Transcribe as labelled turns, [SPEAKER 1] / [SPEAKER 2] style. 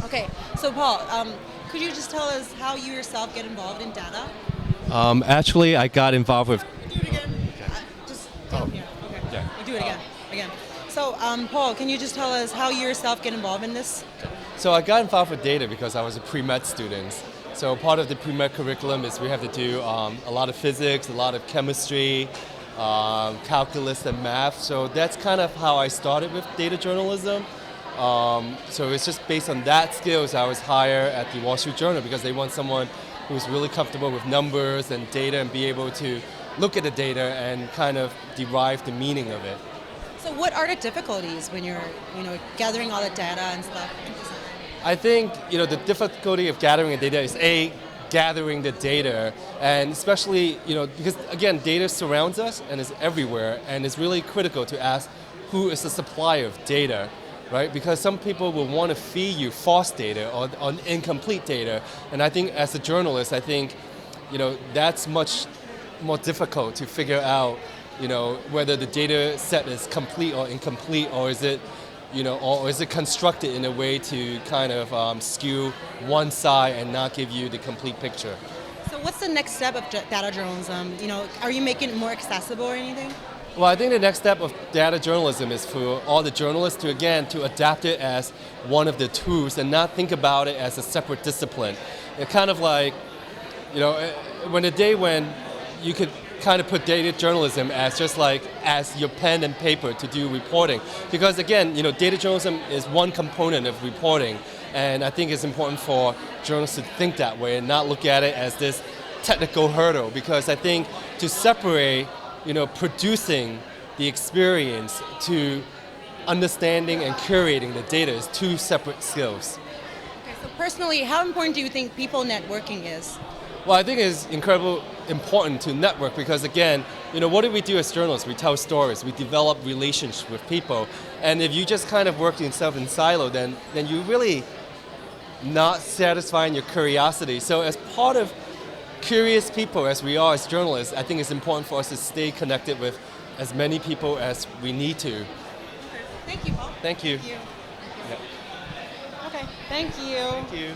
[SPEAKER 1] Okay, so Paul, could you just tell us how you yourself get involved in data?
[SPEAKER 2] Actually, I got involved with.
[SPEAKER 1] Do it again. Just down here. Okay.
[SPEAKER 2] Yeah.
[SPEAKER 1] We'll do it again. Again. So, Paul, can you just tell us how you yourself get involved in this?
[SPEAKER 2] So I got involved with data because I was a pre-med student. So part of the pre-med curriculum is we have to do a lot of physics, a lot of chemistry, calculus, and math. So that's kind of how I started with data journalism. So it's just based on that skills I was hired at the Wall Street Journal because they want someone who's really comfortable with numbers and data and be able to look at the data and kind of derive the meaning of it.
[SPEAKER 1] So, what are the difficulties when you're, gathering all the data and stuff?
[SPEAKER 2] I think the difficulty of gathering the data is gathering the data, and especially because again data surrounds us and is everywhere, and it's really critical to ask who is the supplier of data, right? Because some people will want to feed you false data or incomplete data, and I think as a journalist, I think that's much more difficult to figure out whether the data set is complete or incomplete, or is it or is it constructed in a way to kind of skew one side and not give you the complete picture?
[SPEAKER 1] So what's the next step of data journalism? Are you making it more accessible or anything?
[SPEAKER 2] Well, I think the next step of data journalism is for all the journalists to adapt it as one of the tools and not think about it as a separate discipline. It's kind of like, when you could kind of put data journalism as just like as your pen and paper to do reporting, because again data journalism is one component of reporting, and I think it's important for journalists to think that way and not look at it as this technical hurdle, because I think to separate producing the experience to understanding and curating the data is two separate skills.
[SPEAKER 1] Okay, so personally, how important do you think people networking is?
[SPEAKER 2] Well, I think it's incredibly important to network because, again, what do we do as journalists? We tell stories, we develop relationships with people, and if you just kind of work yourself in silo, then you really not satisfying your curiosity. So as part of curious people as we are as journalists, I think it's important for us to stay connected with as many people as we need to.
[SPEAKER 1] Thank you, Paul.
[SPEAKER 2] Thank you.
[SPEAKER 1] Thank you.
[SPEAKER 2] Yeah.
[SPEAKER 1] Okay, thank you.
[SPEAKER 2] Thank you.